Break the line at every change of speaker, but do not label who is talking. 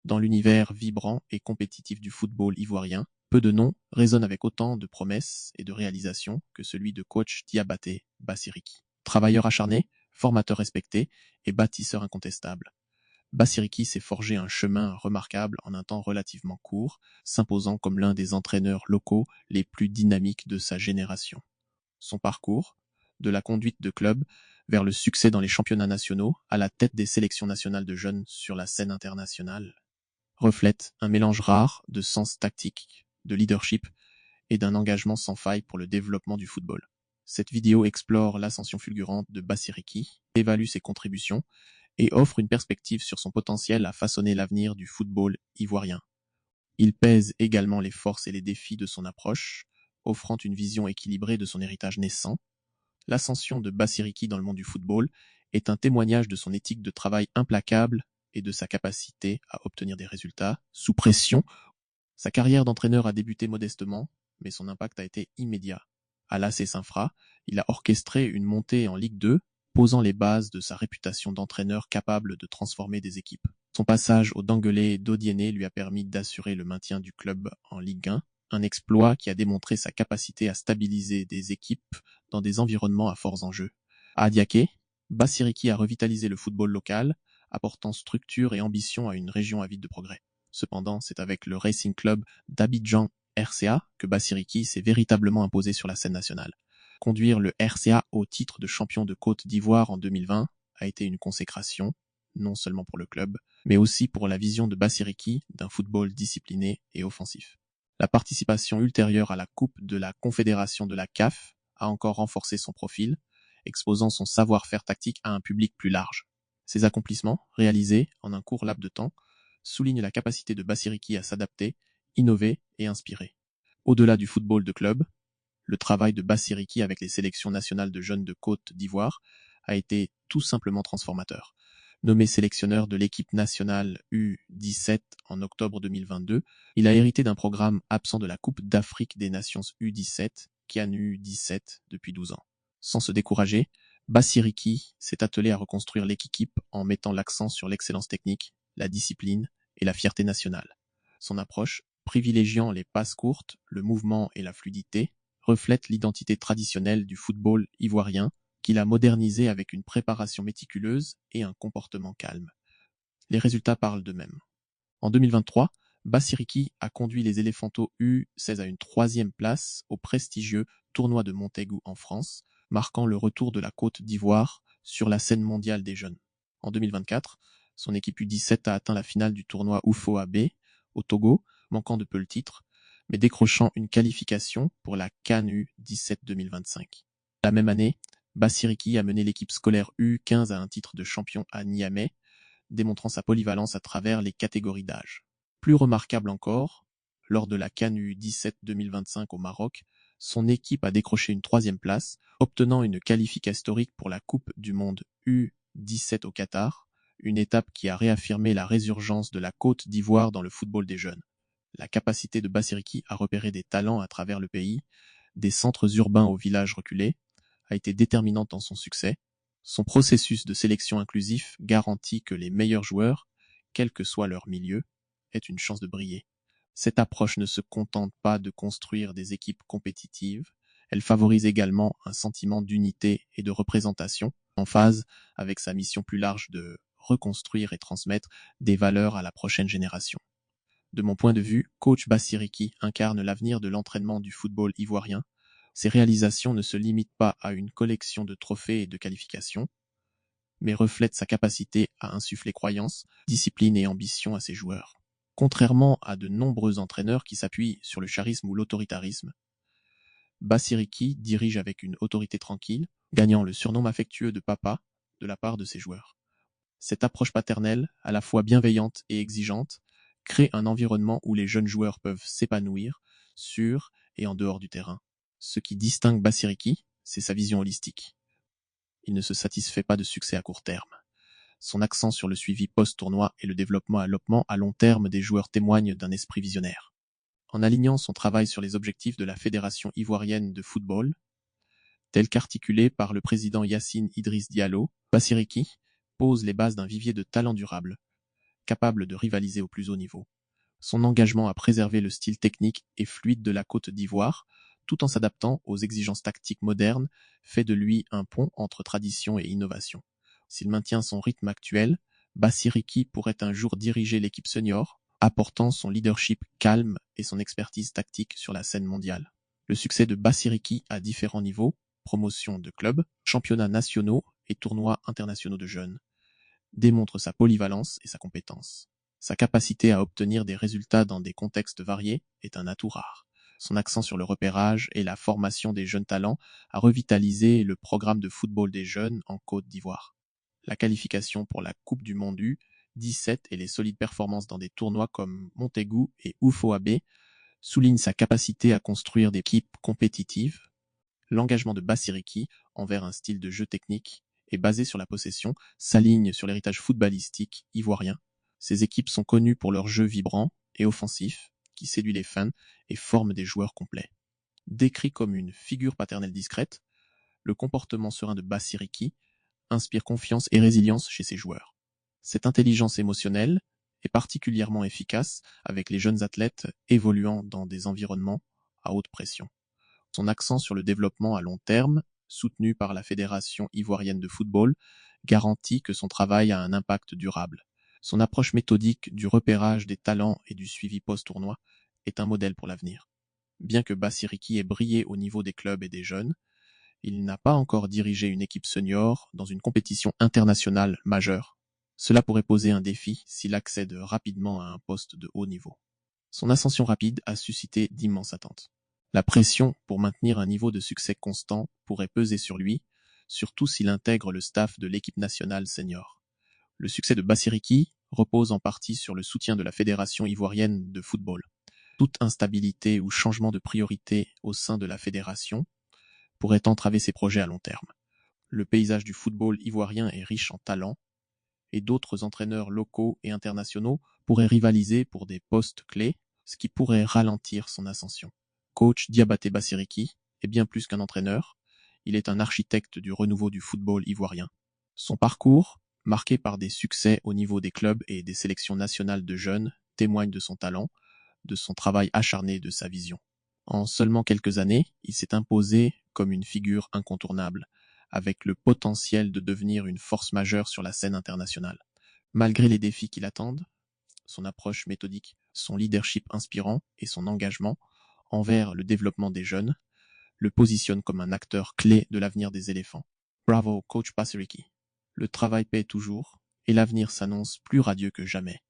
Dans l'univers vibrant et compétitif du football ivoirien, peu de noms résonnent avec autant de promesses et de réalisations que celui de coach Diabaté Bassiriki. Travailleur acharné, formateur respecté et bâtisseur incontestable, Bassiriki s'est forgé un chemin remarquable en un temps relativement court, s'imposant comme l'un des entraîneurs locaux les plus dynamiques de sa génération. Son parcours, de la conduite de club vers le succès dans les championnats nationaux à la tête des sélections nationales de jeunes sur la scène internationale, reflète un mélange rare de sens tactique, de leadership et d'un engagement sans faille pour le développement du football. Cette vidéo explore l'ascension fulgurante de Bassiriki, évalue ses contributions et offre une perspective sur son potentiel à façonner l'avenir du football ivoirien. Il pèse également les forces et les défis de son approche, offrant une vision équilibrée de son héritage naissant. L'ascension de Bassiriki dans le monde du football est un témoignage de son éthique de travail implacable et de sa capacité à obtenir des résultats sous pression. Sa carrière d'entraîneur a débuté modestement, mais son impact a été immédiat. À l'AS Saint-Fra, il a orchestré une montée en Ligue 2, posant les bases de sa réputation d'entraîneur capable de transformer des équipes. Son passage au Dangolais d'Odiéné lui a permis d'assurer le maintien du club en Ligue 1, un exploit qui a démontré sa capacité à stabiliser des équipes dans des environnements à forts enjeux. À Adiaké, Bassiriki a revitalisé le football local, apportant structure et ambition à une région avide de progrès. Cependant, c'est avec le Racing Club d'Abidjan RCA que Bassiriki s'est véritablement imposé sur la scène nationale. Conduire le RCA au titre de champion de Côte d'Ivoire en 2020 a été une consécration, non seulement pour le club, mais aussi pour la vision de Bassiriki d'un football discipliné et offensif. La participation ultérieure à la Coupe de la Confédération de la CAF a encore renforcé son profil, exposant son savoir-faire tactique à un public plus large. Ces accomplissements, réalisés en un court laps de temps, soulignent la capacité de Bassiriki à s'adapter, innover et inspirer. Au-delà du football de club, le travail de Bassiriki avec les sélections nationales de jeunes de Côte d'Ivoire a été tout simplement transformateur. Nommé sélectionneur de l'équipe nationale U17 en octobre 2022, il a hérité d'un programme absent de la Coupe d'Afrique des Nations U17, CAN U17 depuis 12 ans. Sans se décourager, Bassiriki s'est attelé à reconstruire l'équipe en mettant l'accent sur l'excellence technique, la discipline et la fierté nationale. Son approche, privilégiant les passes courtes, le mouvement et la fluidité, reflète l'identité traditionnelle du football ivoirien qu'il a modernisé avec une préparation méticuleuse et un comportement calme. Les résultats parlent d'eux-mêmes. En 2023, Bassiriki a conduit les Éléphantos U16 à une 3e place au prestigieux tournoi de Montaigu en France, marquant le retour de la Côte d'Ivoire sur la scène mondiale des jeunes. En 2024, son équipe U17 a atteint la finale du tournoi Ufo AB au Togo, manquant de peu le titre, mais décrochant une qualification pour la CAN U17 2025. La même année, Bassiriki a mené l'équipe scolaire U15 à un titre de champion à Niamey, démontrant sa polyvalence à travers les catégories d'âge. Plus remarquable encore, lors de la CAN U17 2025 au Maroc, son équipe a décroché une 3e place, obtenant une qualification historique pour la Coupe du Monde U17 au Qatar, une étape qui a réaffirmé la résurgence de la Côte d'Ivoire dans le football des jeunes. La capacité de Bassiriki à repérer des talents à travers le pays, des centres urbains aux villages reculés, a été déterminante dans son succès. Son processus de sélection inclusif garantit que les meilleurs joueurs, quel que soit leur milieu, aient une chance de briller. Cette approche ne se contente pas de construire des équipes compétitives, elle favorise également un sentiment d'unité et de représentation, en phase avec sa mission plus large de reconstruire et transmettre des valeurs à la prochaine génération. De mon point de vue, coach Bassiriki incarne l'avenir de l'entraînement du football ivoirien. Ses réalisations ne se limitent pas à une collection de trophées et de qualifications, mais reflètent sa capacité à insuffler croyance, discipline et ambition à ses joueurs. Contrairement à de nombreux entraîneurs qui s'appuient sur le charisme ou l'autoritarisme, Bassiriki dirige avec une autorité tranquille, gagnant le surnom affectueux de papa de la part de ses joueurs. Cette approche paternelle, à la fois bienveillante et exigeante, crée un environnement où les jeunes joueurs peuvent s'épanouir, sur et en dehors du terrain. Ce qui distingue Bassiriki, c'est sa vision holistique. Il ne se satisfait pas de succès à court terme. Son accent sur le suivi post-tournoi et le développement à long terme des joueurs témoigne d'un esprit visionnaire. En alignant son travail sur les objectifs de la Fédération ivoirienne de football, tel qu'articulé par le président Yacine Idriss Diallo, Bassiriki pose les bases d'un vivier de talents durables. capable de rivaliser au plus haut niveau. Son engagement à préserver le style technique et fluide de la Côte d'Ivoire, tout en s'adaptant aux exigences tactiques modernes, fait de lui un pont entre tradition et innovation. S'il maintient son rythme actuel, Bassiriki pourrait un jour diriger l'équipe senior, apportant son leadership calme et son expertise tactique sur la scène mondiale. Le succès de Bassiriki à différents niveaux, promotion de clubs, championnats nationaux et tournois internationaux de jeunes, démontre sa polyvalence et sa compétence. Sa capacité à obtenir des résultats dans des contextes variés est un atout rare. Son accent sur le repérage et la formation des jeunes talents a revitalisé le programme de football des jeunes en Côte d'Ivoire. La qualification pour la Coupe du Monde U17 et les solides performances dans des tournois comme Montaigu et Ufo-Abe soulignent sa capacité à construire des équipes compétitives. L'engagement de Bassiriki envers un style de jeu technique et basé sur la possession s'aligne sur l'héritage footballistique ivoirien. Ces équipes sont connues pour leur jeu vibrant et offensif qui séduit les fans et forme des joueurs complets. Décrit comme une figure paternelle discrète, le comportement serein de Bassiriki inspire confiance et résilience chez ses joueurs. Cette intelligence émotionnelle est particulièrement efficace avec les jeunes athlètes évoluant dans des environnements à haute pression. Son accent sur le développement à long terme, soutenu par la Fédération ivoirienne de football, garantit que son travail a un impact durable. Son approche méthodique du repérage des talents et du suivi post-tournoi est un modèle pour l'avenir. Bien que Bassiriki ait brillé au niveau des clubs et des jeunes, il n'a pas encore dirigé une équipe senior dans une compétition internationale majeure. Cela pourrait poser un défi s'il accède rapidement à un poste de haut niveau. Son ascension rapide a suscité d'immenses attentes. La pression pour maintenir un niveau de succès constant pourrait peser sur lui, surtout s'il intègre le staff de l'équipe nationale senior. Le succès de Bassiriki repose en partie sur le soutien de la Fédération ivoirienne de football. Toute instabilité ou changement de priorité au sein de la fédération pourrait entraver ses projets à long terme. Le paysage du football ivoirien est riche en talents, et d'autres entraîneurs locaux et internationaux pourraient rivaliser pour des postes clés, ce qui pourrait ralentir son ascension. Coach Diabaté Bassiriki est bien plus qu'un entraîneur, il est un architecte du renouveau du football ivoirien. Son parcours, marqué par des succès au niveau des clubs et des sélections nationales de jeunes, témoigne de son talent, de son travail acharné et de sa vision. En seulement quelques années, il s'est imposé comme une figure incontournable, avec le potentiel de devenir une force majeure sur la scène internationale. Malgré les défis qui l'attendent, son approche méthodique, son leadership inspirant et son engagement envers le développement des jeunes le positionnent comme un acteur clé de l'avenir des éléphants. Bravo, coach Bassiriki. Le travail paie toujours et l'avenir s'annonce plus radieux que jamais.